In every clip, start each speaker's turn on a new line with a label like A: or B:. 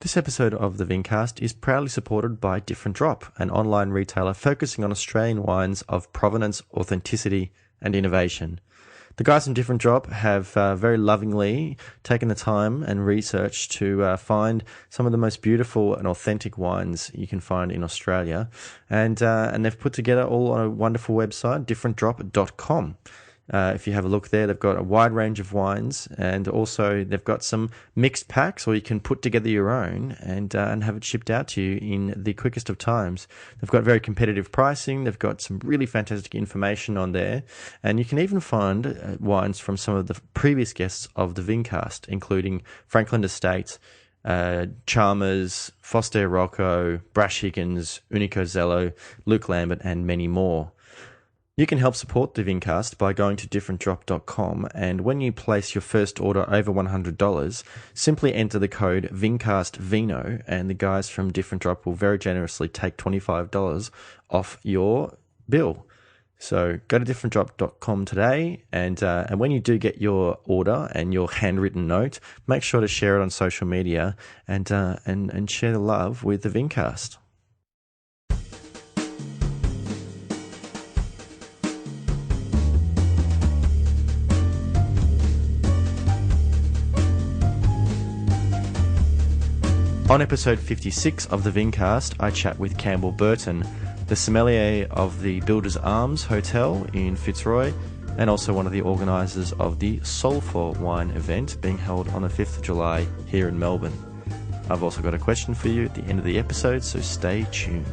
A: This episode of the Vincast is proudly supported by Different Drop, an online retailer focusing on Australian wines of provenance, authenticity, and innovation. The guys from Different Drop have very lovingly taken the time and research to find some of the most beautiful and authentic wines you can find in Australia. And they've put together all on a wonderful website, differentdrop.com. If you have a look there, they've got a wide range of wines, and also they've got some mixed packs, or you can put together your own and have it shipped out to you in the quickest of times. They've got very competitive pricing. They've got some really fantastic information on there, and you can even find wines from some of the previous guests of the Vincast, including Franklin Estate, Chalmers, Foster Rocco, Brash Higgins, Unico Zello, Luke Lambert, and many more. You can help support the Vincast by going to differentdrop.com, and when you place your first order over $100, simply enter the code VINCASTVINO, and the guys from Different Drop will very generously take $25 off your bill. So go to differentdrop.com today, and when you do get your order and your handwritten note, make sure to share it on social media and share the love with the Vincast. On episode 56 of the Vincast, I chat with Campbell Burton, the Sommelier of the Builders Arms Hotel in Fitzroy, and also one of the organisers of the Soulfor Wine event being held on the 5th of July here in Melbourne. I've also got a question for you at the end of the episode, so stay tuned.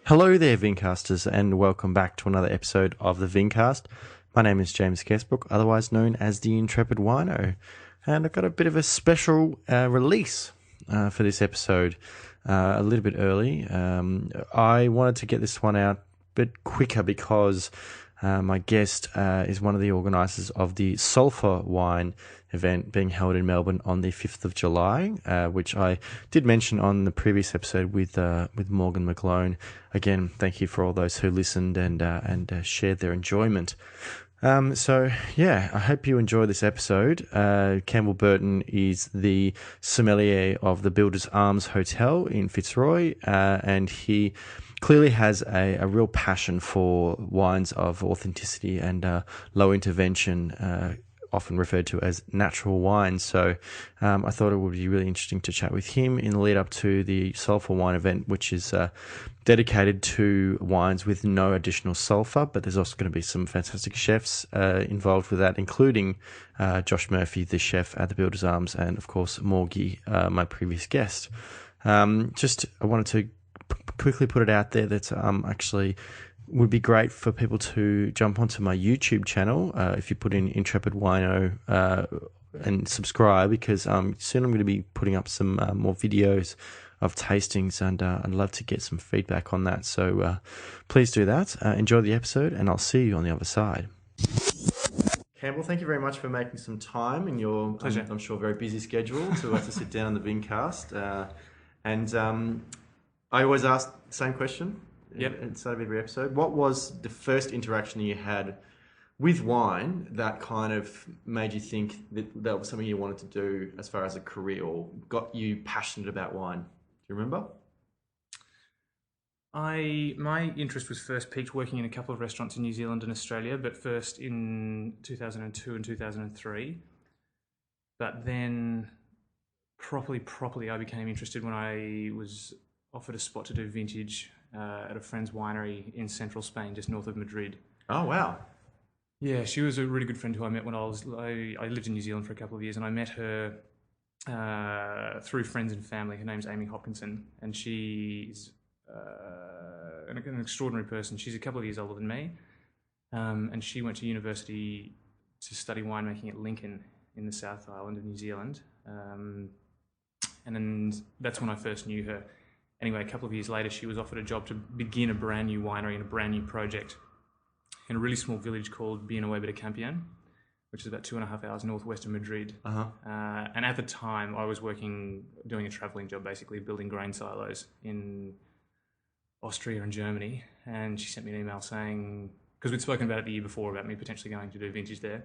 A: Hello there, Vincasters, and welcome back to another episode of the Vincast. My name is James Guestbrook, otherwise known as the Intrepid Wino, and I've got a bit of a special release for this episode, a little bit early. I wanted to get this one out a bit quicker because my guest is one of the organisers of the Soulfor Wine event being held in Melbourne on the 5th of July, which I did mention on the previous episode with Morgan McGlone. Again, thank you for all those who listened and shared their enjoyment. So, yeah, I hope you enjoy this episode. Campbell Burton is the sommelier of the Builders Arms Hotel in Fitzroy, and he clearly has a real passion for wines of authenticity and low intervention, often referred to as natural wine. So I thought it would be really interesting to chat with him in the lead up to the Soulfor Wine event, which is dedicated to wines with no additional sulphur, but there's also going to be some fantastic chefs involved with that, including Josh Murphy, the chef at the Builders Arms, and of course Morgie, my previous guest. I wanted to quickly put it out there that actually would be great for people to jump onto my YouTube channel if you put in Intrepid Wino and subscribe, because soon I'm going to be putting up some more videos of tastings, and I'd love to get some feedback on that. So please do that. Enjoy the episode, and I'll see you on the other side. Campbell, thank you very much for making some time in your, I'm sure, very busy schedule to sit down on the Vincast. I always ask the same question. Yep. At the start of every episode. What was the first interaction you had with wine that kind of made you think that was something you wanted to do as far as a career, or got you passionate about wine? Do you remember?
B: My interest was first peaked working in a couple of restaurants in New Zealand and Australia, but first in 2002 and 2003. But then properly I became interested when I was offered a spot to do vintage at a friend's winery in central Spain, just north of Madrid.
A: Oh, wow.
B: Yeah, she was a really good friend who I met when I lived in New Zealand for a couple of years, and I met her through friends and family. Her name's Amy Hopkinson, and she's an extraordinary person. She's a couple of years older than me, and she went to university to study winemaking at Lincoln in the South Island of New Zealand, and then that's when I first knew her. Anyway, a couple of years later, she was offered a job to begin a brand new winery and a brand new project in a really small village called Villanueva de Campion, which is about 2.5 hours northwest of Madrid.
A: Uh-huh.
B: And at the time, I was doing a travelling job, basically building grain silos in Austria and Germany. And she sent me an email saying, because we'd spoken about it the year before about me potentially going to do vintage there.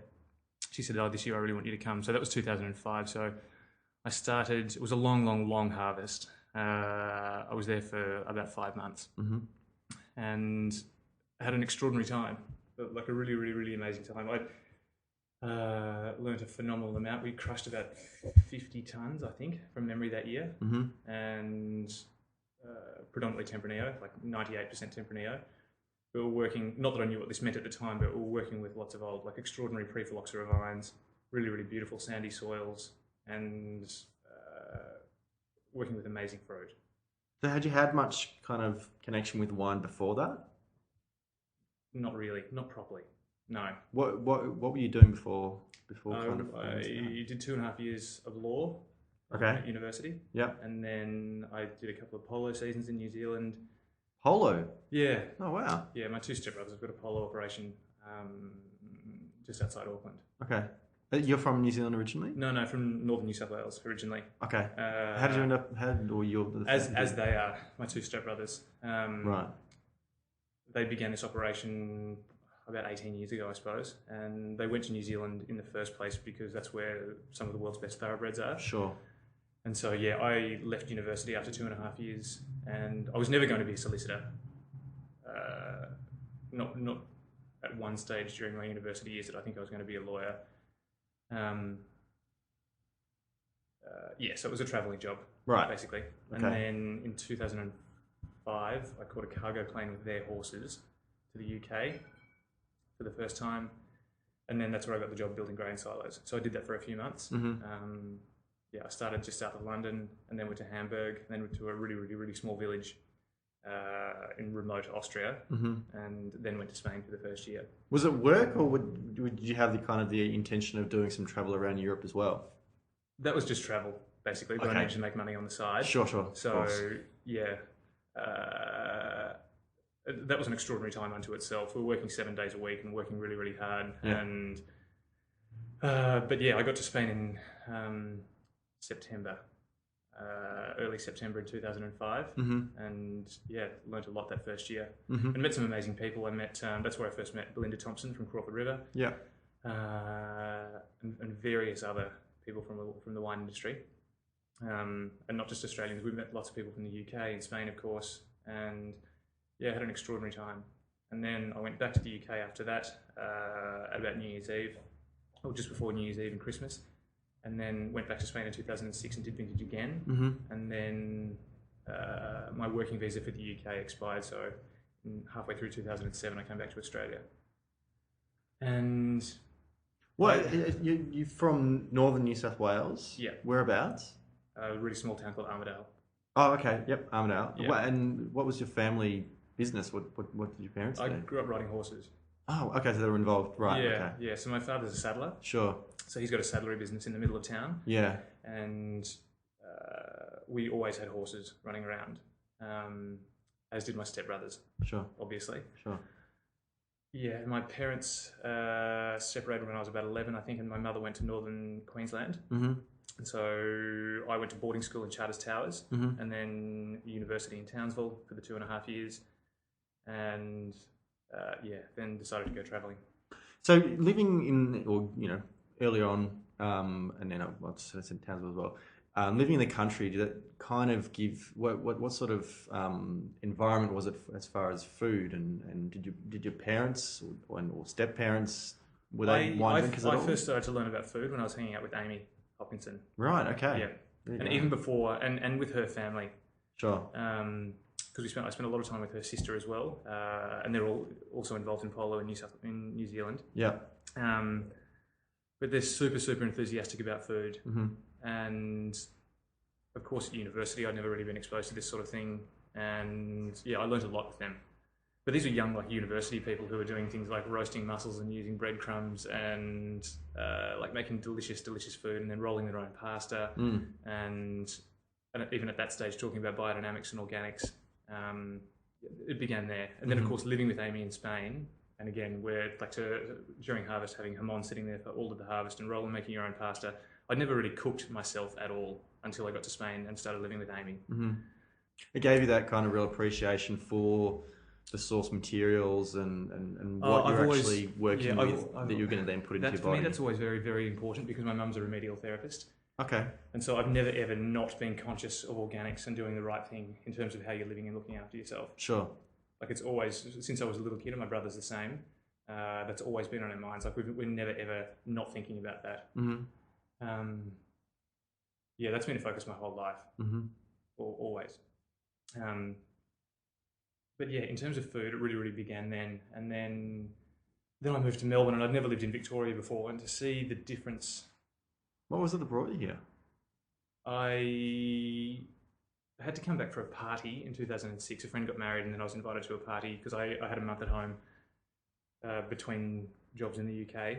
B: She said, this year I really want you to come. So that was 2005. So I started, it was a long, long, long harvest. I was there for about 5 months.
A: Mm-hmm.
B: And I had an extraordinary time, like a really, really, really amazing time. I learned a phenomenal amount. We crushed about 50 tonnes, I think, from memory that year.
A: Mm-hmm.
B: And predominantly Tempranillo, like 98% Tempranillo. We were working, not that I knew what this meant at the time, but we were working with lots of old, like extraordinary pre-phylloxera vines, really, really beautiful sandy soils, and working with amazing fruit.
A: So had you had much kind of connection with wine before that?
B: Not really, not properly, no.
A: What were you doing before
B: I did 2.5 years of law at university.
A: Yeah.
B: And then I did a couple of polo seasons in New Zealand.
A: Polo?
B: Yeah.
A: Oh, wow.
B: Yeah, my two stepbrothers have got a polo operation just outside Auckland.
A: Okay. You're from New Zealand originally?
B: No, from northern New South Wales originally.
A: Okay. How did you end up?
B: As they are, my two stepbrothers.
A: Right.
B: They began this operation about 18 years ago, I suppose, and they went to New Zealand in the first place because that's where some of the world's best thoroughbreds are.
A: Sure.
B: And so, yeah, I left university after 2.5 years, and I was never going to be a solicitor. Not at one stage during my university years that I think I was going to be a lawyer. So it was a travelling job,
A: right?
B: Basically. And then in 2005, I caught a cargo plane with their horses to the UK for the first time, and then that's where I got the job building grain silos. So I did that for a few months.
A: Mm-hmm.
B: I started just south of London, and then went to Hamburg, and then went to a really, really, really small village in remote Austria,
A: mm-hmm.
B: and then went to Spain for the first year.
A: Was it work, or would you have the intention of doing some travel around Europe as well?
B: That was just travel, basically, but I needed to make money on the side.
A: Sure.
B: So, yeah, that was an extraordinary time unto itself. We were working 7 days a week and working really, really hard.
A: Yeah.
B: And but yeah, I got to Spain in September, early September in 2005,
A: mm-hmm.
B: and yeah, learned a lot that first year,
A: mm-hmm.
B: and met some amazing people. I met that's where I first met Belinda Thompson from Crawford River,
A: yeah,
B: and various other people from the wine industry, and not just Australians. We met lots of people from the UK and Spain, of course, and yeah, had an extraordinary time. And then I went back to the UK after that, at about New Year's Eve, or just before New Year's Eve and Christmas, and then went back to Spain in 2006 and did vintage again.
A: mm-hmm.
B: And then my working visa for the UK expired, so halfway through 2007 I came back to Australia. And
A: you from northern New South Wales?
B: Yeah.
A: Whereabouts?
B: A really small town called Armidale.
A: Oh, okay. Yep, Armidale.
B: Yeah.
A: And what was your family business? What did your parents do?
B: I grew up riding horses.
A: Oh, okay. So they were involved, right?
B: Yeah,
A: okay.
B: yeah. So my father's a saddler.
A: Sure.
B: So he's got a saddlery business in the middle of town.
A: Yeah.
B: And we always had horses running around, as did my stepbrothers.
A: Sure.
B: Obviously.
A: Sure.
B: Yeah, my parents separated when I was about 11, I think, and my mother went to northern Queensland.
A: Mm-hmm.
B: And so I went to boarding school in Charters Towers,
A: mm-hmm.
B: and then university in Townsville for the 2.5 years, and then decided to go travelling.
A: So living in, earlier on, and then I said Townsville as well. Living in the country, did it kind of give what sort of environment was it as far as food, and did your parents or step parents were they wine drinkers at all?
B: I first started to learn about food when I was hanging out with Amy Hopkinson.
A: Right. Okay.
B: Yeah, and even before, and with her family.
A: Sure.
B: Because I spent a lot of time with her sister as well, and they're all also involved in polo in New Zealand.
A: Yeah.
B: But they're super, super enthusiastic about food.
A: Mm-hmm.
B: And of course at university I'd never really been exposed to this sort of thing, and yeah, I learned a lot with them. But these are young, like, university people who are doing things like roasting mussels and using breadcrumbs and like making delicious food and then rolling their own pasta, and even at that stage talking about biodynamics and organics. It began there, and then of course living with Amy in Spain And again, we're like during harvest, having Hamon sitting there for all of the harvest and rolling, making your own pasta. I'd never really cooked myself at all until I got to Spain and started living with Amy.
A: Mm-hmm. It gave you that kind of real appreciation for the source materials and what you're actually working with that you're going to then put into your body.
B: For me, that's always very, very important because my mum's a remedial therapist.
A: Okay.
B: And so I've never, ever not been conscious of organics and doing the right thing in terms of how you're living and looking after yourself.
A: Sure.
B: Like it's always, since I was a little kid, and my brother's the same, that's always been on our minds. Like we're never, ever not thinking about that.
A: Mm-hmm.
B: Yeah, that's been a focus my whole life.
A: Mm-hmm.
B: Always. But yeah, in terms of food, it really, really began then. And then I moved to Melbourne, and I'd never lived in Victoria before. And to see the difference...
A: What was it that brought you here?
B: I had to come back for a party in 2006. A friend got married, and then I was invited to a party because I had a month at home between jobs in the UK.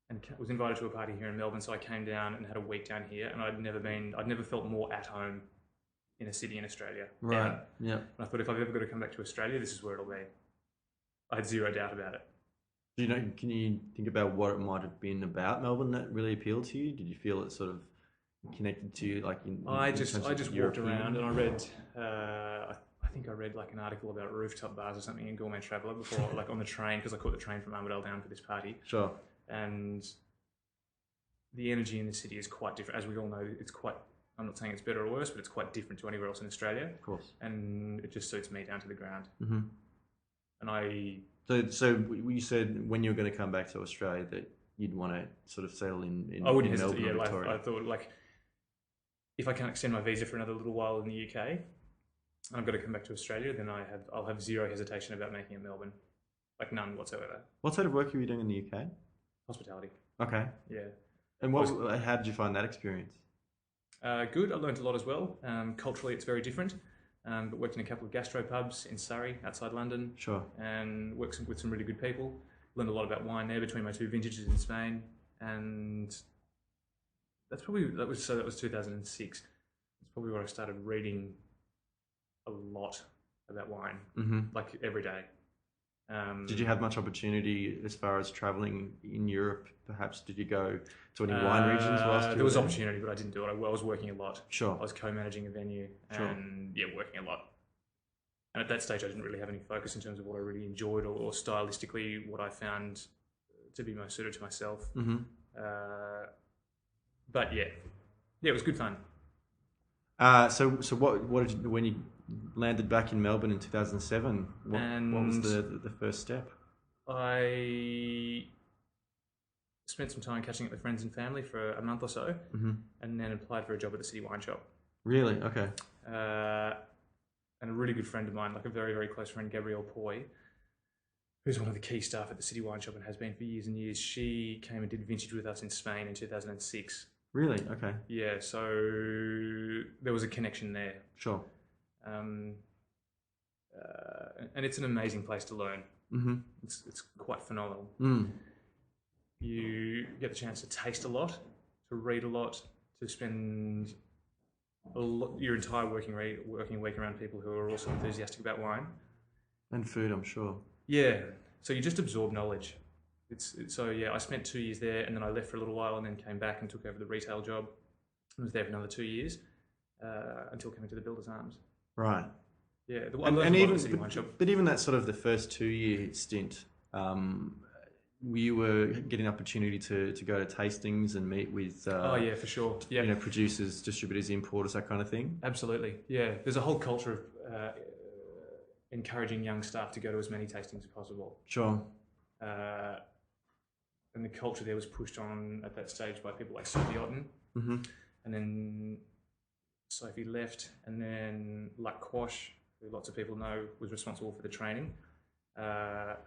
B: And was invited to a party here in Melbourne, so I came down and had a week down here, and I'd never felt more at home in a city in Australia.
A: Right. Yeah.
B: And I thought if I've ever got to come back to Australia, this is where it'll be. I had zero doubt about it.
A: Do you know? Can you think about what it might have been about Melbourne that really appealed to you? Did you feel it sort of connected to you, like
B: I just walked around and I read. I think I read like an article about rooftop bars or something in Gourmet Traveller before, like on the train, because I caught the train from Armadale down for this party.
A: Sure.
B: And the energy in the city is quite different. As we all know, it's quite, I'm not saying it's better or worse, but it's quite different to anywhere else in Australia. Of
A: course.
B: And it just suits me down to the ground.
A: Mm-hmm.
B: And
A: So you said when you were going to come back to Australia that you'd want to sort of settle in
B: I wouldn't
A: Melbourne
B: hesitate,
A: or Victoria.
B: I thought, like, if I can't extend my visa for another little while in the UK, and I've got to come back to Australia, then I'll have zero hesitation about making it Melbourne. Like, none whatsoever.
A: What sort of work were you doing in the UK?
B: Hospitality.
A: Okay.
B: Yeah.
A: And how did you find that experience?
B: Good. I learned a lot as well. Culturally, it's very different. But worked in a couple of gastro pubs in Surrey, outside London.
A: Sure.
B: And worked with some really good people. Learned a lot about wine there between my two vintages in Spain. And that was 2006. It's probably where I started reading a lot about wine, like every day.
A: Did you have much opportunity as far as travelling in Europe? Perhaps did you go to any wine regions whilst you were
B: there was
A: there?
B: opportunity, but I didn't do it. I was working a lot.
A: Sure.
B: I was co-managing a venue and working a lot. And at that stage, I didn't really have any focus in terms of what I really enjoyed or stylistically what I found to be most suited to myself.
A: Mm-hmm.
B: But yeah, it was good fun.
A: So what did you, when you landed back in Melbourne in 2007? What was the first step?
B: I spent some time catching up with friends and family for a month or so, and then applied for a job at the City Wine Shop.
A: Really? Okay.
B: And a really good friend of mine, like a very, very close friend, Gabrielle Poy, who's one of the key staff at the City Wine Shop and has been for years and years. She came and did vintage with us in Spain in 2006.
A: Really? Okay.
B: Yeah, so there was a connection there.
A: Sure.
B: And it's an amazing place to learn.
A: Mm-hmm.
B: It's quite phenomenal.
A: Mm.
B: You get the chance to taste a lot, to read a lot, to spend your entire working week around people who are also enthusiastic about wine.
A: And food, I'm sure.
B: Yeah, so you just absorb knowledge. I spent 2 years there, and then I left for a little while, and then came back and took over the retail job. I was there for another 2 years until coming to the Builders Arms.
A: Right.
B: Yeah,
A: but even that sort of the first 2 year stint, you were getting an opportunity to go to tastings and meet with
B: for sure. Yeah,
A: producers, distributors, importers, that kind of thing.
B: Absolutely. Yeah, there's a whole culture of encouraging young staff to go to as many tastings as possible.
A: Sure.
B: And the culture there was pushed on at that stage by people like Sophie Otten.
A: Mm-hmm.
B: And then Sophie left, and then Luc Quash, who lots of people know, was responsible for the training. And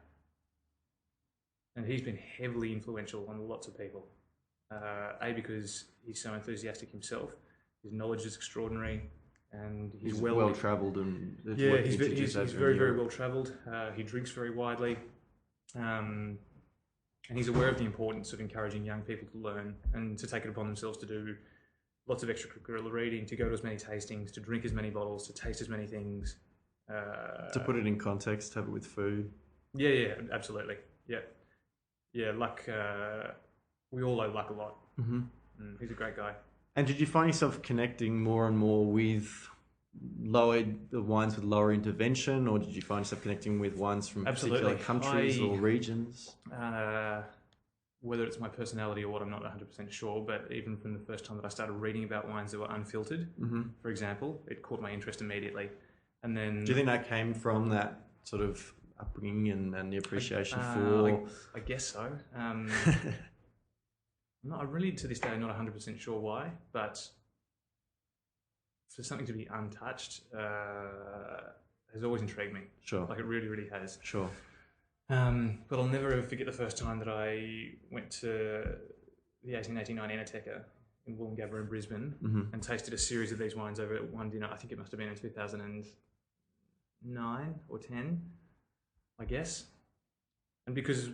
B: he's been heavily influential on lots of people. Because he's so enthusiastic himself, his knowledge is extraordinary, and he's
A: well travelled and
B: he's very, very well travelled. He drinks very widely. And he's aware of the importance of encouraging young people to learn and to take it upon themselves to do lots of extracurricular reading, to go to as many tastings, to drink as many bottles, to taste as many things.
A: To put it in context, have it with food.
B: Yeah, absolutely. Yeah, yeah. Luck. We all owe Luck a lot.
A: Mm-hmm.
B: He's a great guy.
A: And did you find yourself connecting more and more with the wines with lower intervention, or did you find yourself connecting with wines from particular countries or regions?
B: Whether it's my personality or what, I'm not 100% sure, but even from the first time that I started reading about wines that were unfiltered, for example, it caught my interest immediately. And then,
A: do you think that came from that sort of upbringing and the appreciation for?
B: I guess so. I really, to this day, I'm not 100% sure why, but for something to be untouched has always intrigued me.
A: Sure.
B: Like it really, really has.
A: Sure.
B: But I'll never ever forget the first time that I went to the 1889 Enoteca in Wollongabba in Brisbane and tasted a series of these wines over one dinner. I think it must have been in 2009 or 10, I guess. And because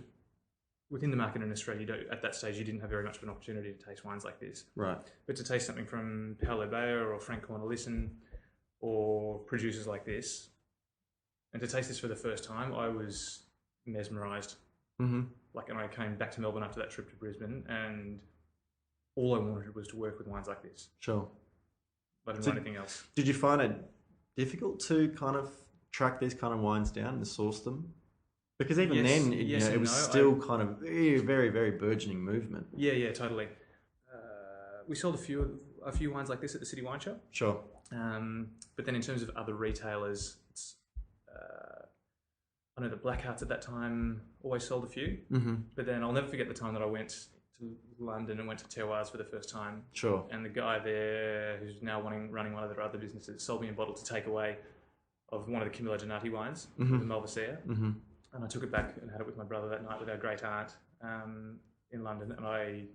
B: within the market in Australia, at that stage, you didn't have very much of an opportunity to taste wines like this.
A: Right.
B: But to taste something from Paolo Bayer or Frank Cornelissen or producers like this, and to taste this for the first time, I was mesmerised. And I came back to Melbourne after that trip to Brisbane, and all I wanted was to work with wines like this.
A: Sure.
B: I didn't want anything else.
A: Did you find it difficult to kind of track these kind of wines down and source them? Because even then, it was still kind of a very, very burgeoning movement.
B: Yeah, totally. We sold a few wines like this at the City Wine Shop.
A: Sure.
B: But then in terms of other retailers, I know that Blackhearts at that time always sold a few. But then I'll never forget the time that I went to London and went to Terroirs for the first time.
A: Sure.
B: And the guy there, who's now running one of their other businesses, sold me a bottle to take away of one of the Camillo Donati wines, the Malvasia. And I took it back and had it with my brother that night with our great aunt in London. And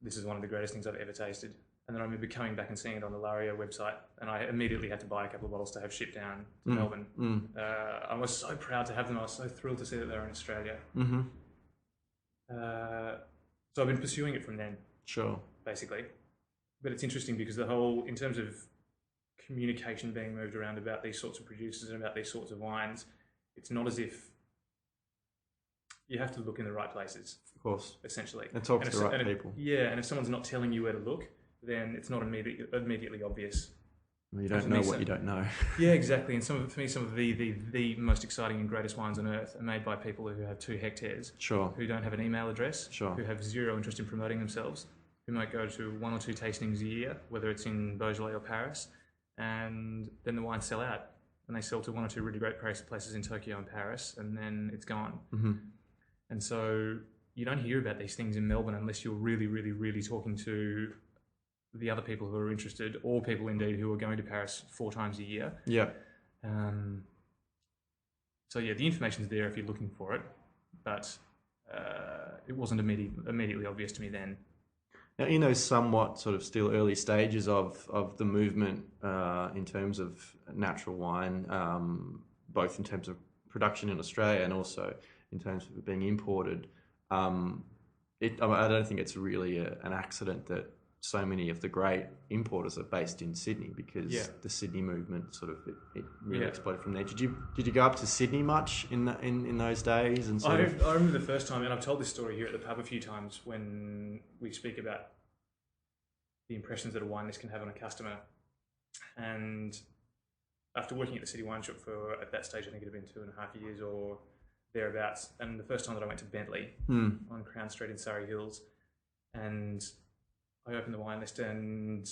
B: this is one of the greatest things I've ever tasted. And then I remember coming back and seeing it on the Lario website, and I immediately had to buy a couple of bottles to have shipped down to Melbourne. I was so proud to have them. I was so thrilled to see that they were in Australia. So I've been pursuing it from then.
A: Sure.
B: Basically. But it's interesting because in terms of communication being moved around about these sorts of producers and about these sorts of wines, it's not as if you have to look in the right places.
A: Of course.
B: Essentially.
A: And talk to the right people.
B: Yeah, and if someone's not telling you where to look, then it's not immediately obvious.
A: Well, you don't know what you don't know.
B: Yeah, exactly. And some of the most exciting and greatest wines on earth are made by people who have 2 hectares.
A: Sure.
B: Who don't have an email address.
A: Sure.
B: Who have zero interest in promoting themselves. Who might go to 1 or 2 tastings a year, whether it's in Beaujolais or Paris, and then the wines sell out. And they sell to 1 or 2 really great places in Tokyo and Paris, and then it's gone. And so you don't hear about these things in Melbourne unless you're really, really, really talking to the other people who are interested, or people indeed who are going to Paris 4 times a year.
A: Yeah.
B: So yeah, the information's there if you're looking for it, but it wasn't immediately obvious to me then.
A: Now, in those somewhat sort of still early stages of the movement in terms of natural wine, both in terms of production in Australia and also in terms of it being imported, I don't think it's really an accident that so many of the great importers are based in Sydney, because the Sydney movement sort of it really exploded from there. Did you go up to Sydney much in those days? And
B: I remember the first time, and I've told this story here at the pub a few times when we speak about the impressions that a wine list can have on a customer. And after working at the City Wine Shop for, at that stage, I think it had been 2.5 years or thereabouts, and the first time that I went to Bentley on Crown Street in Surrey Hills, and I opened the wine list, and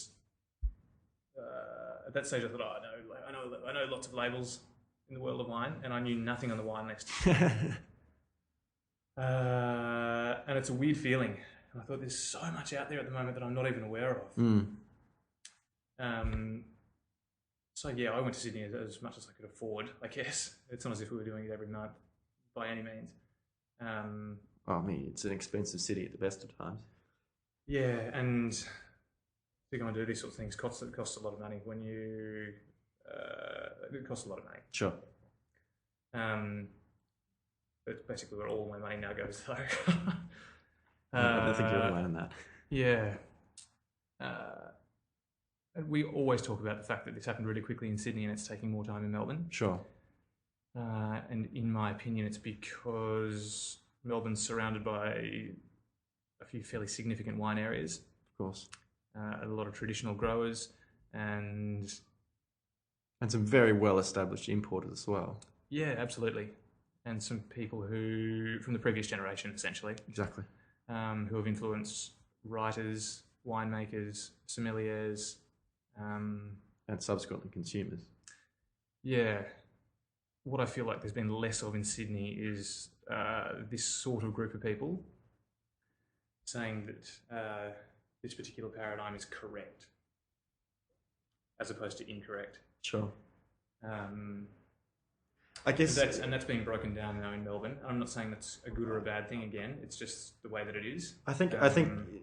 B: at that stage I thought, I know lots of labels in the world of wine, and I knew nothing on the wine list. And it's a weird feeling. And I thought, there's so much out there at the moment that I'm not even aware of. So yeah, I went to Sydney as much as I could afford, I guess. It's not as if we were doing it every month by any means.
A: I mean, it's an expensive city at the best of times.
B: Yeah, and to go and do these sort of things costs a lot of money when you... it costs a lot of money.
A: Sure.
B: But basically where all my money now goes, though.
A: I don't think you're alone in that.
B: Yeah. And we always talk about the fact that this happened really quickly in Sydney and it's taking more time in Melbourne.
A: Sure.
B: And in my opinion, it's because Melbourne's surrounded by a few fairly significant wine areas,
A: Of course.
B: a lot of traditional growers, and
A: some very well-established importers as well.
B: yeah, absolutely, and some people who from the previous generation, essentially,
A: Exactly.
B: who have influenced writers, winemakers, sommeliers,
A: And subsequently consumers.
B: yeah. What I feel like there's been less of in Sydney is this sort of group of people saying that this particular paradigm is correct as opposed to incorrect.
A: Sure. I
B: And
A: guess
B: that's being broken down now in Melbourne. I'm not saying that's a good or a bad thing. Again, it's just the way that it is.
A: I think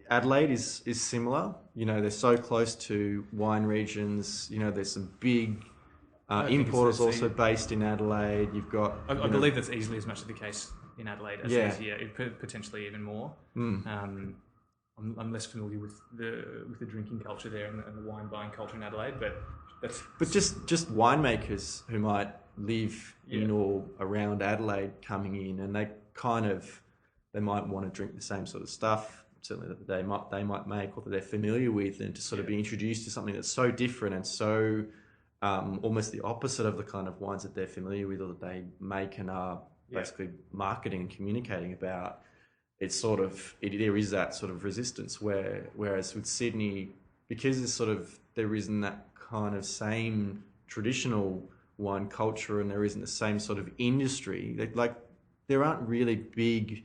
A: Adelaide is similar. You know, they're so close to wine regions. You know, there's some big importers also based in Adelaide. You've got.
B: I believe that's easily as much of the case in Adelaide as it is here. Potentially even more. I'm less familiar with the drinking culture there and the wine buying culture in Adelaide, but
A: just winemakers who might live in or around Adelaide coming in, and they might want to drink the same sort of stuff, certainly that they might make or that they're familiar with, and to sort of be introduced to something that's so different and so almost the opposite of the kind of wines that they're familiar with or that they make and are basically marketing and communicating about. It's sort of there is that sort of resistance whereas with Sydney, because there isn't that kind of same traditional wine culture and there isn't the same sort of industry, there aren't really big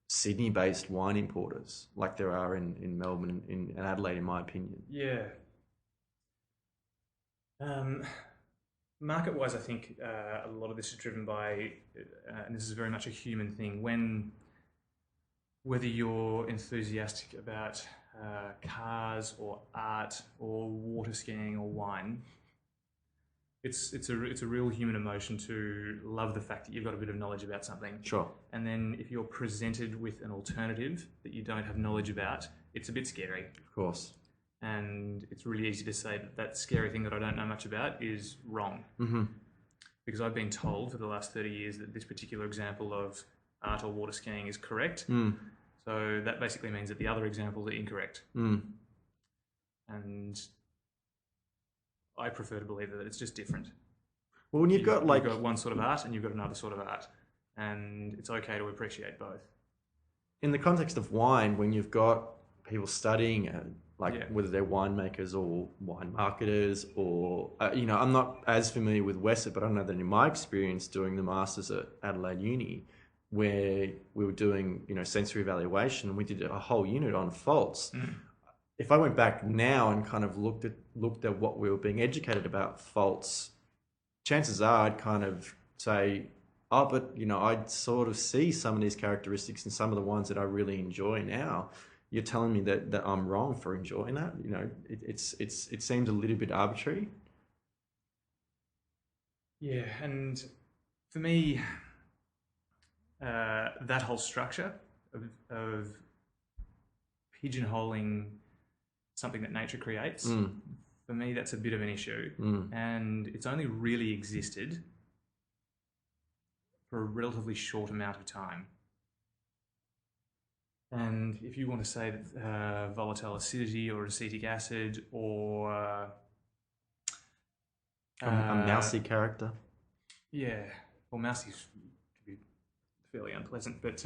A: Sydney-based wine importers like there are in Melbourne and Adelaide, in my opinion.
B: Yeah. Market-wise, I think a lot of this is driven by, and this is very much a human thing, whether you're enthusiastic about cars or art or water skiing or wine, it's a real human emotion to love the fact that you've got a bit of knowledge about something.
A: Sure.
B: And then if you're presented with an alternative that you don't have knowledge about, it's a bit scary.
A: Of course.
B: And it's really easy to say that scary thing that I don't know much about is wrong.
A: Mm-hmm.
B: Because I've been told for the last 30 years that this particular example of art or water skiing is correct. So that basically means that the other examples are incorrect. And I prefer to believe that it's just different.
A: Well, when you've got
B: one sort of art and you've got another sort of art, and it's okay to appreciate both.
A: In the context of wine, when you've got people studying it, whether they're winemakers or wine marketers or, I'm not as familiar with Wesset, but I know that in my experience doing the Masters at Adelaide Uni, where we were doing, sensory evaluation, and we did a whole unit on faults. If I went back now and kind of looked at what we were being educated about faults, chances are I'd kind of say, oh, but I'd sort of see some of these characteristics in some of the ones that I really enjoy now. You're telling me that I'm wrong for enjoying that? It seems a little bit arbitrary.
B: Yeah, and for me, that whole structure of pigeonholing something that nature creates, for me, that's a bit of an issue. And it's only really existed for a relatively short amount of time. And if you want to say that volatile acidity or acetic acid or
A: a mousy character.
B: Yeah, well, mousy can be fairly unpleasant, but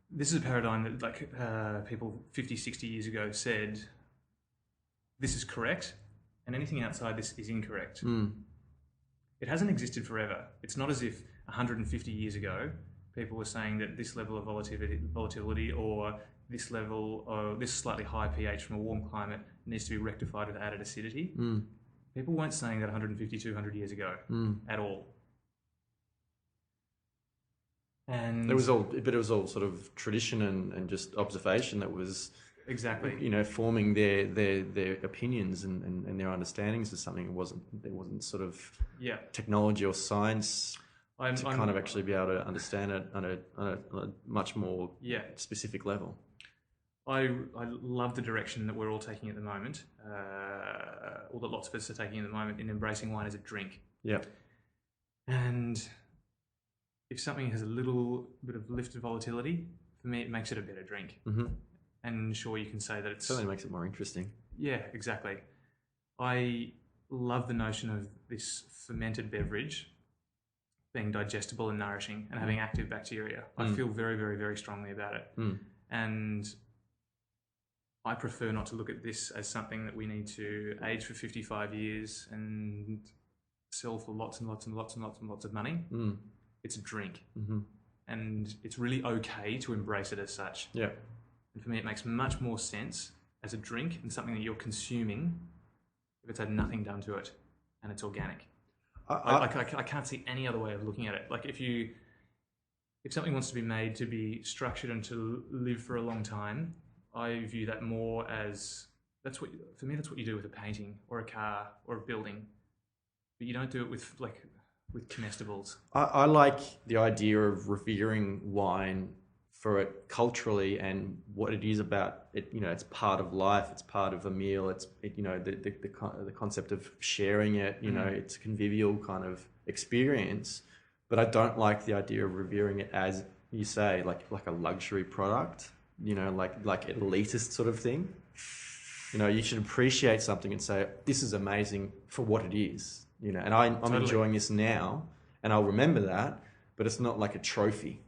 B: this is a paradigm that people 50, 60 years ago said, this is correct, and anything outside this is incorrect. It hasn't existed forever. It's not as if 150 years ago people were saying that this level of volatility or this level of this slightly high pH from a warm climate needs to be rectified with added acidity. People weren't saying that 150, 200 years ago at all. And
A: it was all sort of tradition and just observation that was
B: exactly
A: forming their opinions and their understandings of something. There wasn't sort of technology or science to kind of actually be able to understand it on a much more specific level.
B: I love the direction that we're all taking at the moment, or that lots of us are taking at the moment in embracing wine as a drink.
A: Yeah.
B: And if something has a little bit of lifted volatility, for me, it makes it a better drink.
A: Mm-hmm.
B: And sure, you can say that it's...
A: Certainly makes it more interesting.
B: Yeah, exactly. I love the notion of this fermented beverage being digestible and nourishing and having active bacteria. I feel very, very, very strongly about it. And I prefer not to look at this as something that we need to age for 55 years and sell for lots and lots and lots and lots and lots of money. It's a drink. And it's really okay to embrace it as such.
A: Yeah.
B: And for me, it makes much more sense as a drink and something that you're consuming if it's had nothing done to it and it's organic. I can't see any other way of looking at it. Like if something wants to be made to be structured and to live for a long time, I view that more as for me that's what you do with a painting or a car or a building, but you don't do it with comestibles.
A: I like the idea of revering wine for it culturally and what it is about it. You know, it's part of life. It's part of a meal. The concept of sharing it. You know, it's a convivial kind of experience. But I don't like the idea of revering it as you say, like a luxury product. You know, like elitist sort of thing. You know, you should appreciate something and say, this is amazing for what it is. You know, and I'm
B: Totally.
A: enjoying this now, and I'll remember that. But it's not like a trophy.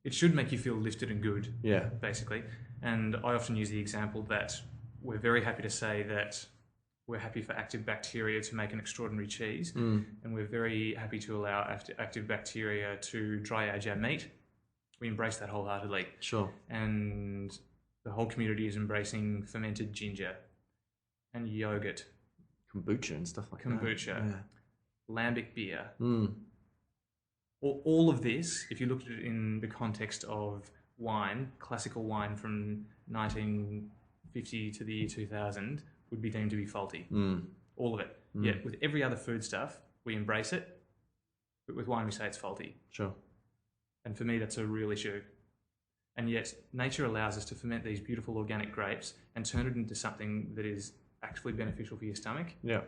B: It should make you feel lifted and good,
A: Yeah.
B: basically. And I often use the example that we're very happy to say that we're happy for active bacteria to make an extraordinary cheese, and we're very happy to allow active bacteria to dry age our meat. We embrace that wholeheartedly.
A: Sure.
B: And the whole community is embracing fermented ginger and yogurt,
A: Kombucha and stuff like
B: kombucha,
A: that.
B: lambic beer. All of this, if you looked at it in the context of wine, classical wine from 1950 to the year 2000, would be deemed to be faulty. All of it. Yet with every other food stuff, we embrace it, but with wine we say it's faulty.
A: Sure.
B: And for me, that's a real issue. And yet nature allows us to ferment these beautiful organic grapes and turn it into something that is actually beneficial for your stomach.
A: Yeah.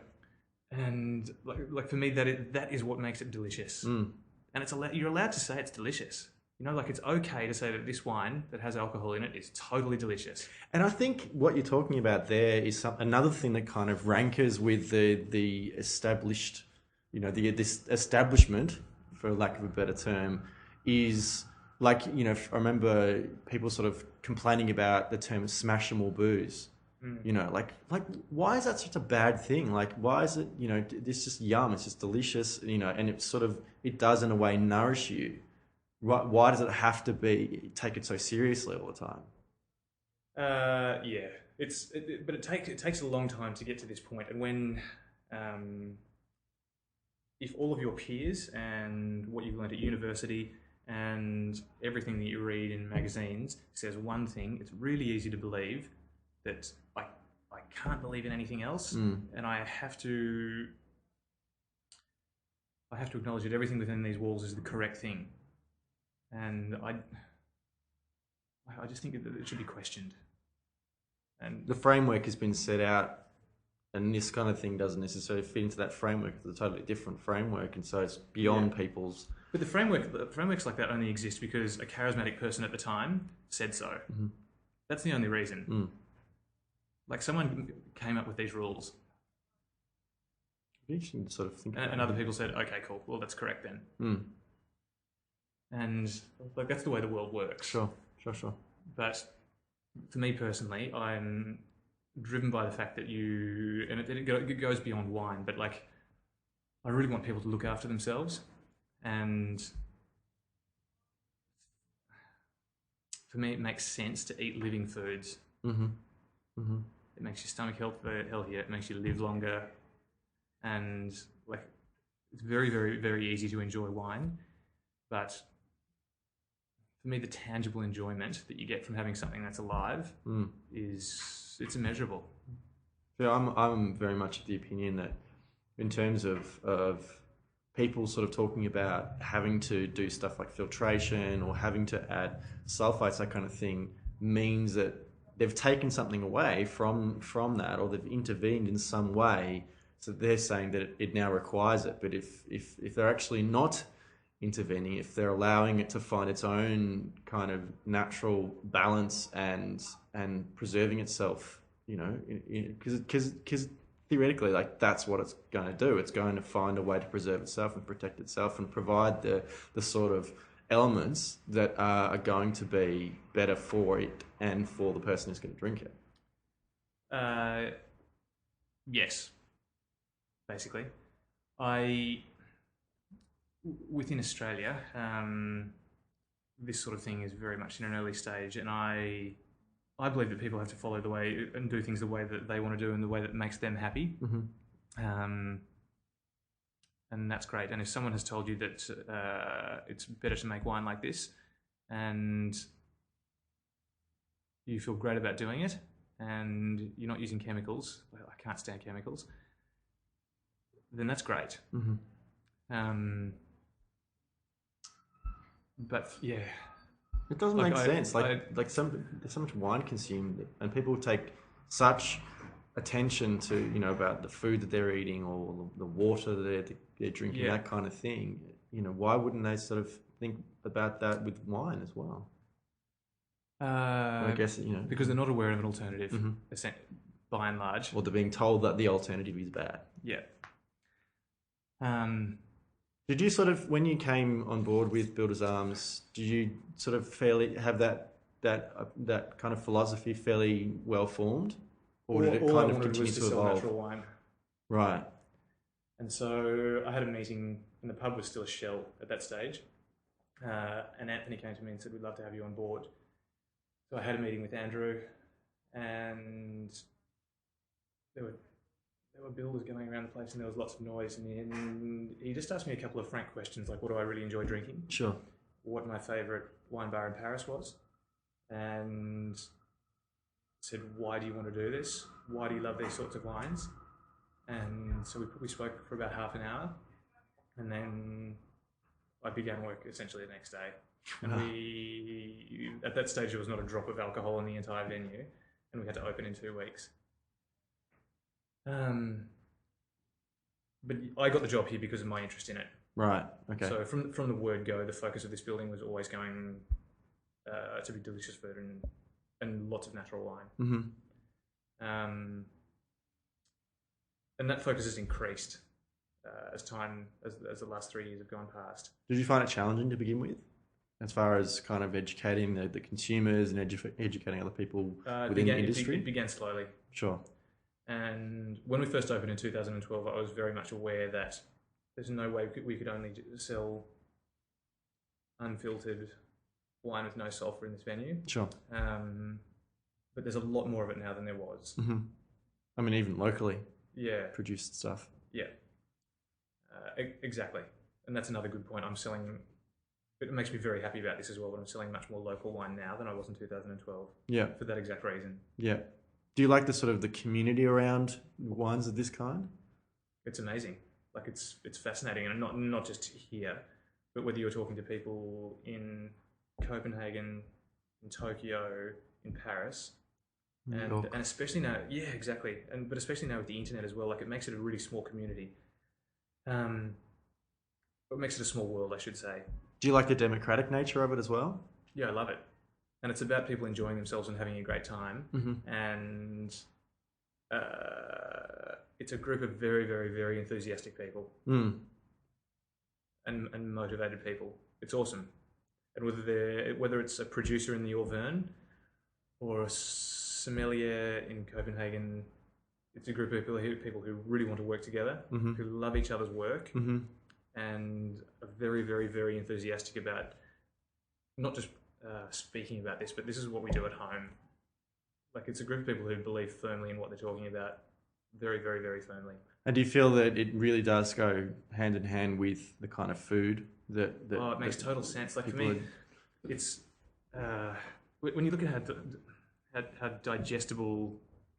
B: And like for me, that is what makes it delicious. And you're allowed to say it's delicious. You know, like it's okay to say that this wine that has alcohol in it is totally delicious.
A: And I think what you're talking about there is another thing that kind of rankers with the established, you know, this establishment, for lack of a better term, is like, you know, I remember people sort of complaining about the term smash 'em or booze. You know, like why is that such a bad thing? Like, why is it, you know, it's just yum, it's just delicious, you know, and it does in a way nourish you. Why does it have to take it so seriously all the time?
B: Yeah, but it takes a long time to get to this point. And when, if all of your peers and what you've learned at university and everything that you read in magazines says one thing, it's really easy to believe that I can't believe in anything else, and I have to acknowledge that everything within these walls is the correct thing, and I just think that it should be questioned. And
A: the framework has been set out, and this kind of thing doesn't necessarily fit into that framework. It's a totally different framework, and so it's beyond people's.
B: But the frameworks like that only exist because a charismatic person at the time said so. That's the only reason. Like someone came up with these rules.
A: Interesting to sort of think.
B: And other people said, "Okay, cool. Well, that's correct then." And like that's the way the world works.
A: Sure.
B: But for me personally, I'm driven by the fact that it goes beyond wine. But like, I really want people to look after themselves, and for me, it makes sense to eat living foods. It makes your stomach healthier. It makes you live longer, and like it's very, very, very easy to enjoy wine. But for me, the tangible enjoyment that you get from having something that's alive it's immeasurable.
A: Yeah, I'm very much of the opinion that in terms of people sort of talking about having to do stuff like filtration or having to add sulfites, that kind of thing, means that they've taken something away from that, or they've intervened in some way So they're saying that it now requires it. But if they're actually not intervening, if they're allowing it to find its own kind of natural balance and preserving itself, because theoretically, like, that's what it's going to do. It's going to find a way to preserve itself and protect itself and provide the sort of elements that are going to be better for it and for the person who's going to drink it.
B: Yes, basically. Within Australia, this sort of thing is very much in an early stage, and I believe that people have to follow the way and do things the way that they want to do and the way that makes them happy.
A: Mm-hmm.
B: And that's great. And if someone has told you that it's better to make wine like this, and you feel great about doing it, and you're not using chemicals, well, I can't stand chemicals, then that's great.
A: Mm-hmm.
B: But yeah,
A: it doesn't make sense. There's so much wine consumed, and people take such attention to about the food that they're eating or the water that they're drinking, that kind of thing. Why wouldn't they sort of think about that with wine as well? I guess
B: because they're not aware of an alternative, by and large,
A: or they're being told that the alternative is bad.
B: Yeah.
A: Did you sort of, when you came on board with Builders Arms, did you sort of fairly have that kind of philosophy fairly well formed, or did it kind of continue to evolve?
B: Natural wine.
A: Right.
B: And so I had a meeting, and the pub was still a shell at that stage. And Anthony came to me and said, "We'd love to have you on board." So I had a meeting with Andrew, and there were builders going around the place, and there was lots of noise. And he just asked me a couple of frank questions, like, what do I really enjoy drinking?
A: Sure.
B: What my favourite wine bar in Paris was, and said, "Why do you want to do this? Why do you love these sorts of wines?" And so we spoke for about half an hour, and then I began work essentially the next day. And at that stage, there was not a drop of alcohol in the entire venue, and we had to open in 2 weeks. But I got the job here because of my interest in it.
A: Right. Okay.
B: So from the word go, the focus of this building was always going to be delicious food and lots of natural wine.
A: Mm-hmm.
B: And that focus has increased as the last 3 years have gone past.
A: Did you find it challenging to begin with, as far as kind of educating the consumers and educating other people within the industry?
B: It began slowly.
A: Sure.
B: And when we first opened in 2012, I was very much aware that there's no way we could only sell unfiltered wine with no sulphur in this venue.
A: Sure.
B: But there's a lot more of it now than there was.
A: Mm-hmm. I mean, even locally.
B: Yeah.
A: Produced stuff.
B: Yeah. Exactly. And that's another good point. I'm selling. It makes me very happy about this as well, but I'm selling much more local wine now than I was in 2012.
A: Yeah.
B: For that exact reason.
A: Yeah. Do you like the sort of the community around wines of this kind?
B: It's amazing. Like it's fascinating, and not just here, but whether you're talking to people in Copenhagen, in Tokyo, in Paris, and especially now, yeah, exactly, but especially now with the internet as well, like it makes it a really small community. It makes it a small world, I should say.
A: Do you like the democratic nature of it as well?
B: Yeah, I love it. And it's about people enjoying themselves and having a great time.
A: Mm-hmm.
B: And it's a group of very, very, very enthusiastic people and motivated people. It's awesome. And whether it's a producer in the Auvergne or a sommelier in Copenhagen, it's a group of people who really want to work together, who love each other's work, and are very, very, very enthusiastic about not just speaking about this, but this is what we do at home. Like it's a group of people who believe firmly in what they're talking about, very, very, very firmly. And
A: do you feel that it really does go hand in hand with the kind of food that
B: it makes total sense. Like for me, it's when you look at how digestible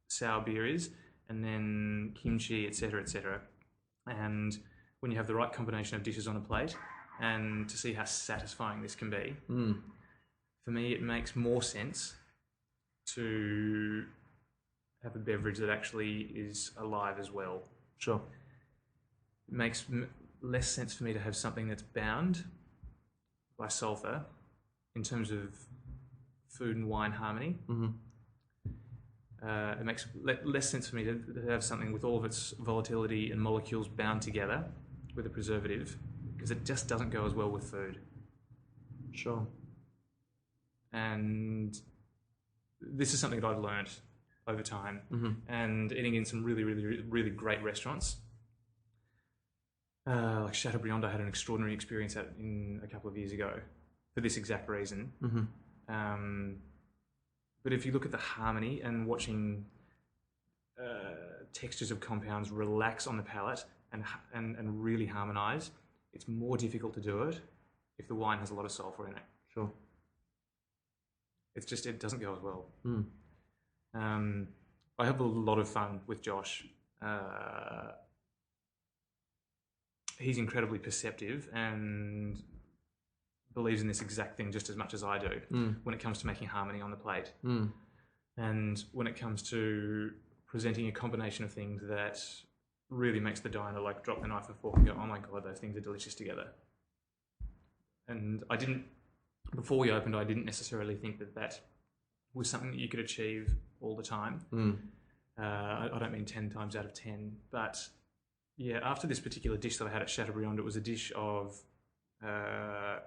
B: sour beer is, and then kimchi, etc., and when you have the right combination of dishes on a plate, and to see how satisfying this can be. For me, it makes more sense to have a beverage that actually is alive as well.
A: Sure.
B: It makes less sense for me to have something that's bound by sulfur in terms of food and wine harmony. It makes less sense for me to have something with all of its volatility and molecules bound together with a preservative, because it just doesn't go as well with food.
A: Sure.
B: And this is something that I've learned over time, and eating in some really, really, really great restaurants. Like Chateaubriand, I had an extraordinary experience at in a couple of years ago for this exact reason. But if you look at the harmony and watching textures of compounds relax on the palate and really harmonize, it's more difficult to do it if the wine has a lot of sulfur in it.
A: Sure.
B: It's just, it doesn't go as well. I have a lot of fun with Josh. He's incredibly perceptive and believes in this exact thing just as much as I do when it comes to making harmony on the plate. And when it comes to presenting a combination of things that really makes the diner like drop the knife and fork and go, oh my God, those things are delicious together. And I didn't, before we opened, I didn't necessarily think that that was something that you could achieve all the time. I don't mean 10 times out of 10, but yeah, after this particular dish that I had at Chateaubriand, it was a dish of, well,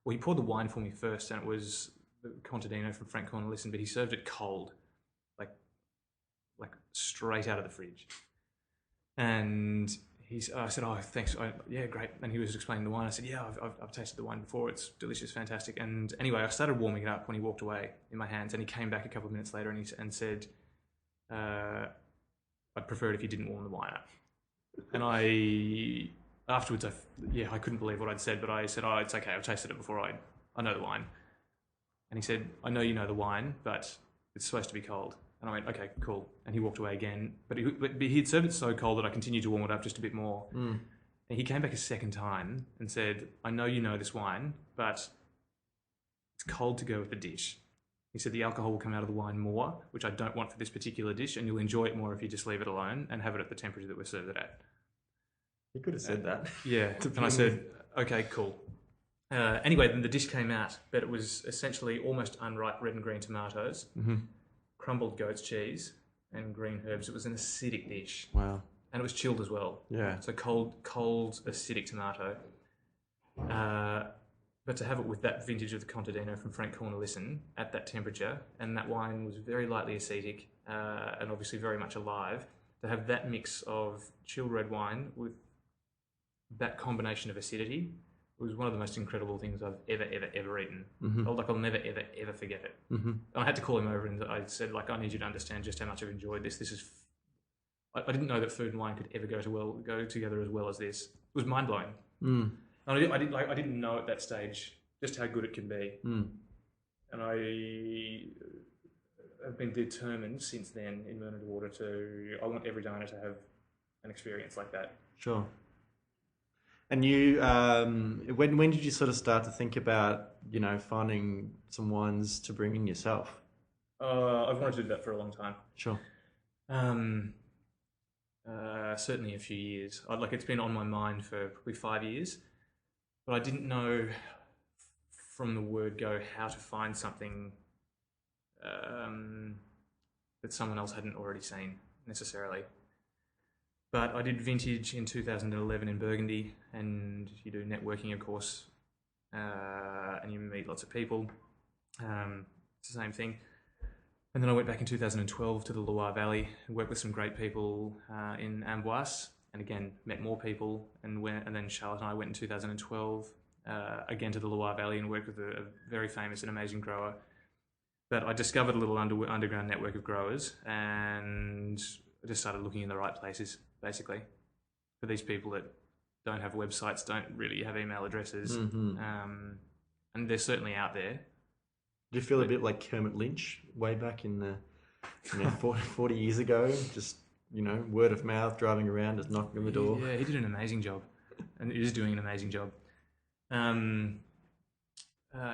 B: he poured the wine for me first, and it was the Contadino from Frank Cornelissen, but he served it cold, like straight out of the fridge. And I said, oh, thanks. Yeah, great. And he was explaining the wine. I said, yeah, I've tasted the wine before. It's delicious, fantastic. And anyway, I started warming it up when he walked away in my hands, and he came back a couple of minutes later and said, I'd prefer it if you didn't warm the wine up. And afterwards, I couldn't believe what I'd said, but I said, oh, it's okay. I've tasted it before. I know the wine. And he said, I know you know the wine, but it's supposed to be cold. And I went, okay, cool. And he walked away again. But he'd served it so cold that I continued to warm it up just a bit more. And he came back a second time and said, I know you know this wine, but it's cold to go with the dish. He said the alcohol will come out of the wine more, which I don't want for this particular dish, and you'll enjoy it more if you just leave it alone and have it at the temperature that we're served it at.
A: He could have said that.
B: Yeah. And I said, okay, cool. Anyway, then the dish came out, but it was essentially almost unripe red and green tomatoes, crumbled goat's cheese, and green herbs. It was an acidic dish.
A: Wow.
B: And it was chilled as well.
A: Yeah.
B: So cold, acidic tomato. But to have it with that vintage of the Contadino from Frank Cornelissen at that temperature, and that wine was very lightly acetic and obviously very much alive, to have that mix of chilled red wine with that combination of acidity was one of the most incredible things I've ever eaten. I'll never, ever forget it. And I had to call him over and I said, I need you to understand just how much I've enjoyed this. This is... I didn't know that food and wine could ever go together as well as this. It was mind-blowing. And I didn't know at that stage just how good it can be. And I have been determined since then in Murner Water I want every diner to have an experience like that.
A: Sure. And you, when did you sort of start to think about, finding some wines to bring in yourself?
B: I've wanted to do that for a long time.
A: Sure.
B: Certainly a few years. It's been on my mind for probably 5 years, but I didn't know from the word go how to find something that someone else hadn't already seen necessarily. But I did vintage in 2011 in Burgundy, and you do networking, of course, and you meet lots of people. It's the same thing. And then I went back in 2012 to the Loire Valley and worked with some great people in Amboise, and again, met more people. And then Charlotte and I went in 2012 again to the Loire Valley and worked with a very famous and amazing grower. But I discovered a little underground network of growers, and I just started looking in the right places, basically, for these people that don't have websites, don't really have email addresses, and they're certainly out there.
A: Do you feel a bit like Kermit Lynch way back in the 40 years ago? Just, word of mouth, driving around, just knocking on the door.
B: Yeah, he did an amazing job, and he is doing an amazing job.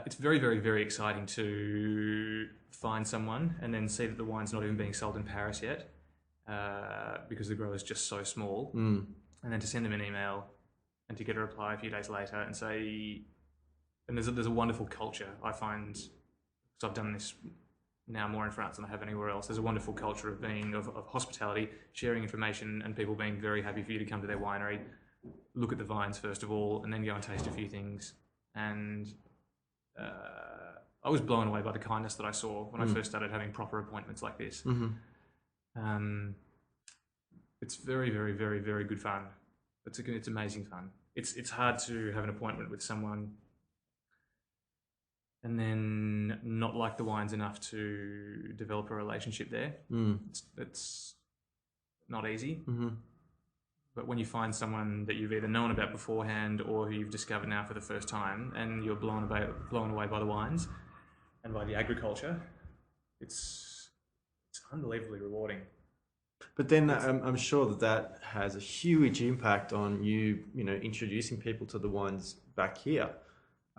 B: It's very, very, very exciting to find someone and then see that the wine's not even being sold in Paris yet, because the grower is just so small. And then to send them an email and to get a reply a few days later and say, and there's a wonderful culture, I find, because I've done this now more in France than I have anywhere else. There's a wonderful culture of hospitality, sharing information, and people being very happy for you to come to their winery, look at the vines first of all, and then go and taste a few things. And I was blown away by the kindness that I saw when I first started having proper appointments like this. It's very, very, very, very good fun. It's amazing fun. It's hard to have an appointment with someone and then not like the wines enough to develop a relationship there. It's not easy. But when you find someone that you've either known about beforehand or who you've discovered now for the first time, and you're blown away by the wines and by the agriculture, it's unbelievably rewarding.
A: But then I'm sure that has a huge impact on you know, introducing people to the wines back here.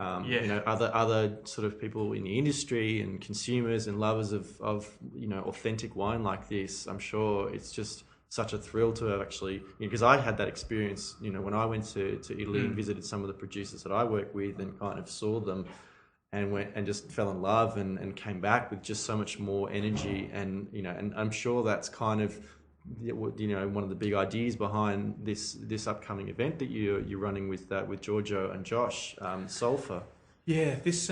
A: You know, other sort of people in the industry and consumers and lovers of you know, authentic wine like this. I'm sure it's just such a thrill to have actually, because I had that experience, you know, when I went to Italy and visited some of the producers that I work with and kind of saw them and went and just fell in love and came back with just so much more energy. And, you know, and I'm sure that's kind of, you know, one of the big ideas behind this upcoming event that you're running with Giorgio and Josh, Sulphur.
B: Yeah, this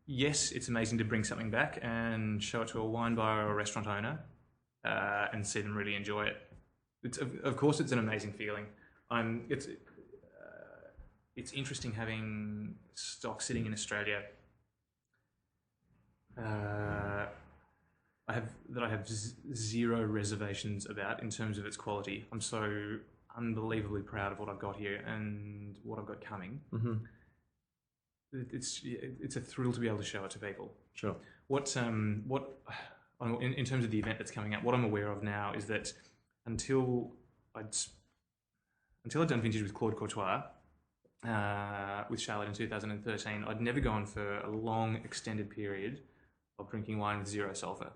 B: yes, it's amazing to bring something back and show it to a wine buyer or a restaurant owner, and see them really enjoy it. Of course, it's an amazing feeling. It's interesting having stock sitting in Australia. I have zero reservations about in terms of its quality. I'm so unbelievably proud of what I've got here and what I've got coming. It's a thrill to be able to show it to people.
A: Sure.
B: In terms of the event that's coming up, what I'm aware of now is that until I'd done vintage with Claude Courtois, with Charlotte in 2013, I'd never gone for a long extended period of drinking wine with zero sulfur,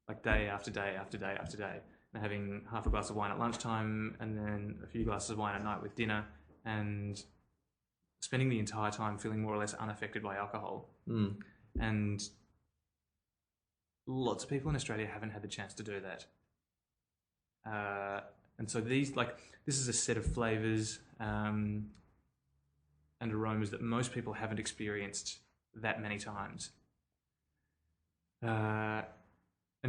B: like day after day after day after day, and having half a glass of wine at lunchtime and then a few glasses of wine at night with dinner, and spending the entire time feeling more or less unaffected by alcohol. And lots of people in Australia haven't had the chance to do that. And so this is a set of flavors and aromas that most people haven't experienced that many times. And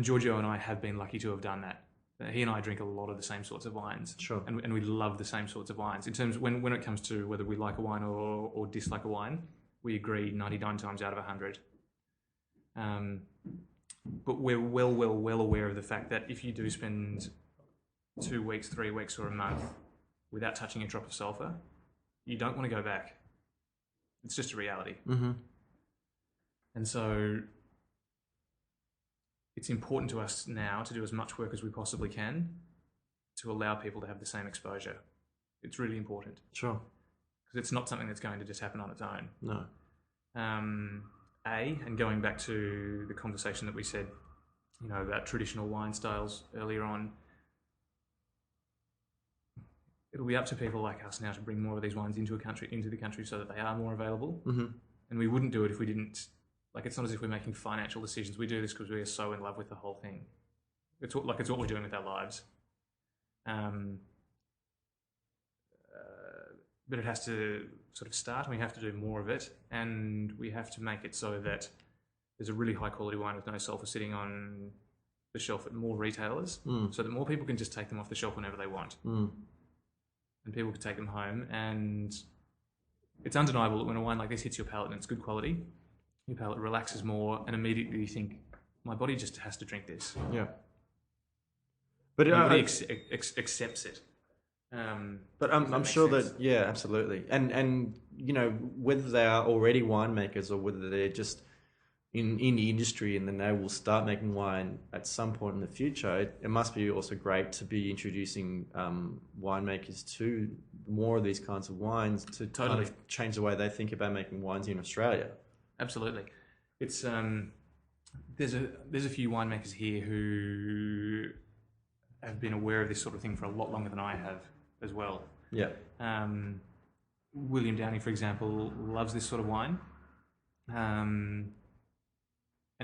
B: Giorgio and I have been lucky to have done that. He and I drink a lot of the same sorts of wines.
A: Sure.
B: And we love the same sorts of wines. In terms of when it comes to whether we like a wine or dislike a wine, we agree 99 times out of 100. But we're well aware of the fact that if you do spend 2 weeks, 3 weeks, or a month without touching a drop of sulfur, you don't want to go back. It's just a reality. And so it's important to us now to do as much work as we possibly can to allow people to have the same exposure. It's really important.
A: Sure.
B: Because it's not something that's going to just happen on its own.
A: No.
B: And going back to the conversation that we said, you know, about traditional wine styles earlier on, it'll be up to people like us now to bring more of these wines into the country so that they are more available. And we wouldn't do it if we didn't. Like, it's not as if we're making financial decisions. We do this because we are so in love with the whole thing. It's what we're doing with our lives. But it has to sort of start, and we have to do more of it, and we have to make it so that there's a really high quality wine with no sulfur sitting on the shelf at more retailers, so that more people can just take them off the shelf whenever they want. And people can take them home, and it's undeniable that when a wine like this hits your palate and it's good quality, your palate relaxes more, and immediately you think, my body just has to drink this.
A: Yeah. But
B: my body accepts it.
A: But I'm sure that, yeah, absolutely. And you know, whether they are already winemakers or whether they're just in the industry and then they will start making wine at some point in the future, it must be also great to be introducing winemakers to more of these kinds of wines to kind of change the way they think about making wines in Australia.
B: Absolutely. It's there's a few winemakers here who have been aware of this sort of thing for a lot longer than I have as well.
A: Yeah.
B: William Downing, for example, loves this sort of wine. And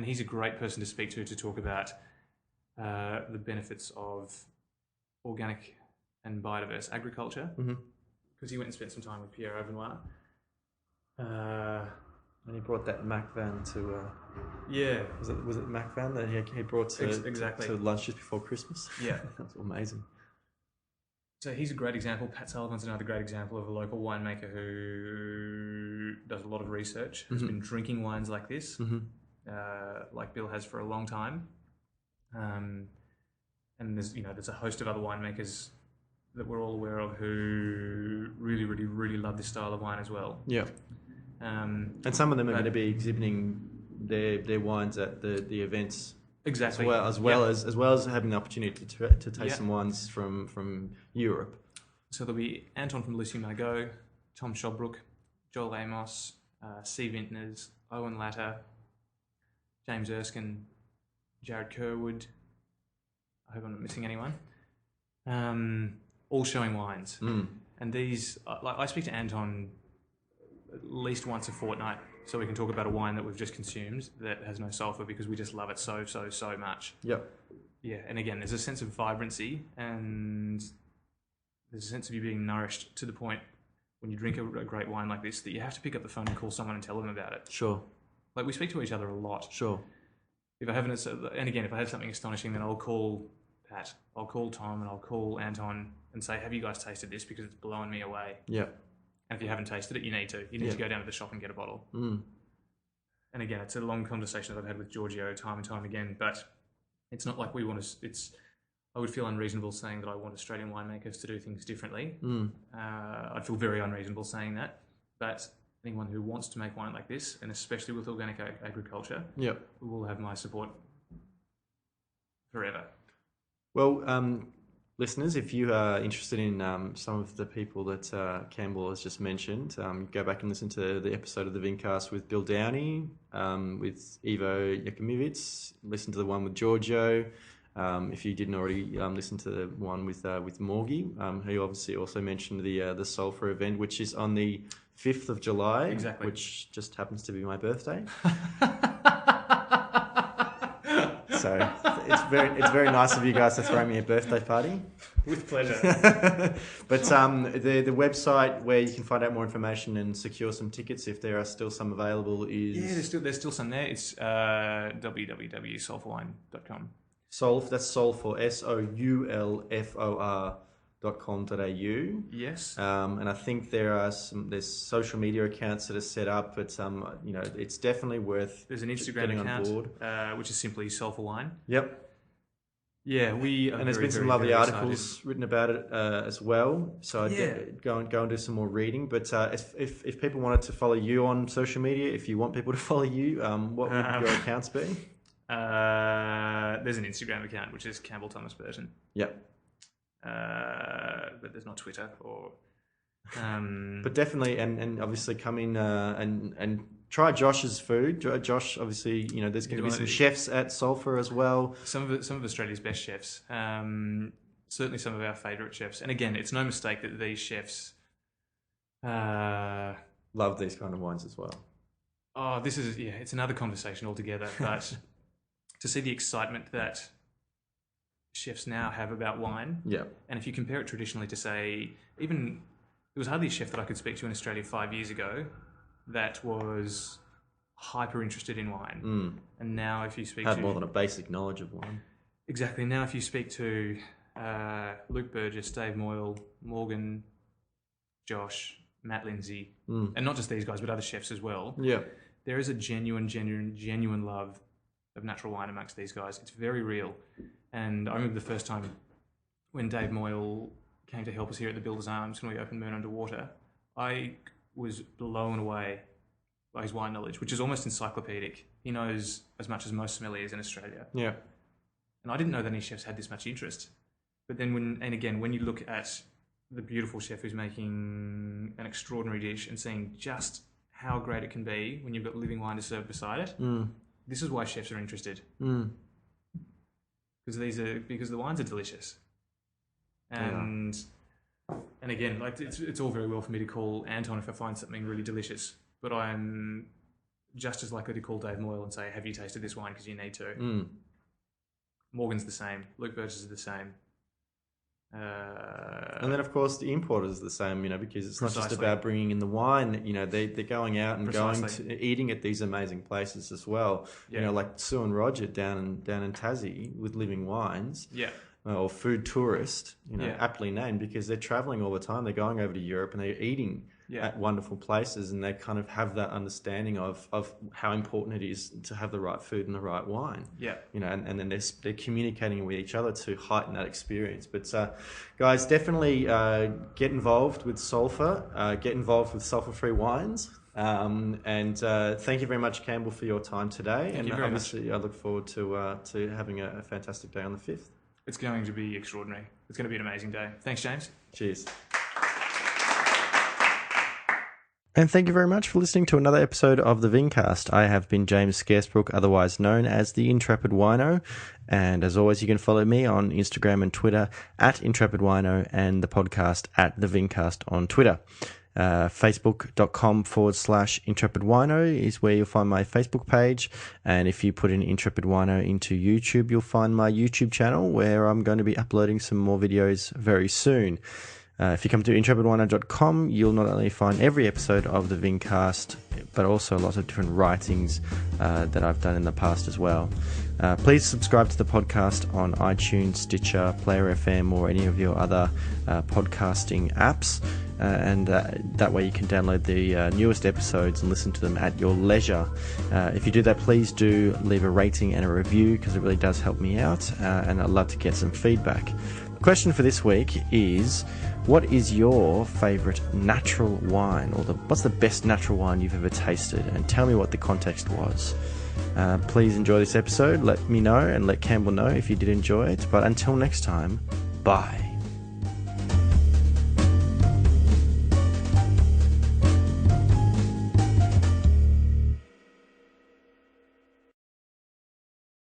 B: he's a great person to speak to talk about the benefits of organic and biodiverse agriculture. Because he went and spent some time with Pierre Auvernois.
A: And he brought that Mac van to...
B: yeah.
A: Was it Mac van that he brought to lunch just before Christmas?
B: Yeah.
A: That's amazing.
B: So he's a great example. Pat Sullivan's another great example of a local winemaker who does a lot of research, has been drinking wines like this, like Bill has for a long time. And there's a host of other winemakers that we're all aware of who really, really, really love this style of wine as well.
A: Yeah. And some of them are going to be exhibiting their wines at the events.
B: Exactly.
A: As well as having the opportunity to taste some wines from Europe.
B: So there'll be Anton from Lucy Margot, Tom Shobrook, Joel Amos, C. Vintners, Owen Latter, James Erskine, Jared Kerwood. I hope I'm not missing anyone. All showing wines. And these, I speak to Anton at least once a fortnight, so we can talk about a wine that we've just consumed that has no sulphur because we just love it so much. Yep. Yeah, and again, there's a sense of vibrancy and there's a sense of you being nourished to the point when you drink a great wine like this that you have to pick up the phone and call someone and tell them about it. Sure. Like, we speak to each other a lot. Sure. If I have something astonishing, then I'll call Pat, I'll call Tom, and I'll call Anton and say, have you guys tasted this? Because it's blowing me away. Yeah. And if you haven't tasted it, you need to. You need to go down to the shop and get a bottle. And again, it's a long conversation that I've had with Giorgio time and time again, but it's not like we want to... I would feel unreasonable saying that I want Australian winemakers to do things differently. I'd feel very unreasonable saying that. But anyone who wants to make wine like this, and especially with organic agriculture, will have my support forever. Well, listeners, if you are interested in some of the people that Campbell has just mentioned, go back and listen to the episode of the Vincast with Bill Downey, with Ivo Jakimovic, listen to the one with Giorgio. If you didn't already listen to the one with Morgie, who obviously also mentioned the Sulphur event, which is on the 5th of July, exactly, which just happens to be my birthday. So it's very nice of you guys to throw me a birthday party. With pleasure. But the website where you can find out more information and secure some tickets, if there are still some available, is... Yeah, there's still some there. It's www.soulforwine.com. That's Soulfor, SOULFOR.com.au. Yes. And I think there's social media accounts that are set up, but it's definitely worth... There's an Instagram account on board, which is simply Soulfor Wine. Yep. Yeah, and there's been some lovely articles written about it as well. So I'd go and do some more reading. But if people wanted to follow you on social media, if you want people to follow you, what would your accounts be? There's an Instagram account, which is Campbell Thomas Burton. Yep. But there's not Twitter or... but definitely, and obviously come in and try Josh's food. Josh, obviously, there's going to be some chefs at Sulphur as well. Some of Australia's best chefs. Certainly some of our favourite chefs. And again, it's no mistake that these chefs... love these kind of wines as well. Oh, it's another conversation altogether, but... to see the excitement that chefs now have about wine. Yeah. And if you compare it traditionally to, say, there was hardly a chef that I could speak to in Australia 5 years ago that was hyper interested in wine. And now if you speak to... Had more than a basic knowledge of wine. Exactly. Now if you speak to Luke Burgess, Dave Moyle, Morgan, Josh, Matt Lindsay, and not just these guys, but other chefs as well. Yeah. There is a genuine love of natural wine amongst these guys. It's very real. And I remember the first time when Dave Moyle came to help us here at the Builder's Arms when we opened Moon Underwater, I was blown away by his wine knowledge, which is almost encyclopedic. He knows as much as most sommeliers in Australia. Yeah. And I didn't know that any chefs had this much interest. But then when you look at the beautiful chef who's making an extraordinary dish and seeing just how great it can be when you've got living wine to serve beside it, This is why chefs are interested.
A: Mm.
B: Because the wines are delicious. And again, like it's all very well for me to call Anton if I find something really delicious, but I'm just as likely to call Dave Moyle and say, have you tasted this wine? Because you need to.
A: Mm.
B: Morgan's the same. Luke Burgess is the same.
A: And then, of course, the importers are the same, because it's not just
B: Precisely.
A: about bringing in the wine. They're going out and
B: Precisely.
A: going to eating at these amazing places as well.
B: Yeah.
A: Like Sue and Roger down in Tassie with Living Wines.
B: Yeah.
A: Or Food Tourist,
B: Yeah.
A: aptly named, because they're traveling all the time. They're going over to Europe and they're eating at wonderful places, and they kind of have that understanding of how important it is to have the right food and the right wine.
B: Yeah.
A: And then they're communicating with each other to heighten that experience. But guys, definitely get involved with Sulphur, get involved with Sulphur-free wines. And thank you very much, Campbell, for your time today.
B: Thank you very
A: obviously, much. I look forward to having a fantastic day on the 5th.
B: It's going to be extraordinary. It's going to be an amazing day. Thanks, James.
A: Cheers. And thank you very much for listening to another episode of the Vincast. I have been James Scaresbrook, otherwise known as the Intrepid Wino. And as always, you can follow me on Instagram and Twitter at Intrepid Wino, and the podcast at the Vincast on Twitter. Facebook.com/Intrepid Wino is where you'll find my Facebook page. And if you put in Intrepid Wino into YouTube, you'll find my YouTube channel where I'm going to be uploading some more videos very soon. If you come to intrepidwino.com, you'll not only find every episode of the Vincast, but also lots of different writings that I've done in the past as well. Please subscribe to the podcast on iTunes, Stitcher, Player FM, or any of your other podcasting apps. And that way you can download the newest episodes and listen to them at your leisure. If you do that, please do leave a rating and a review, because it really does help me out, and I'd love to get some feedback. The question for this week is, what is your favourite natural wine, or what's the best natural wine you've ever tasted? And tell me what the context was. Please enjoy this episode. Let me know and let Campbell know if you did enjoy it. But until next time, bye.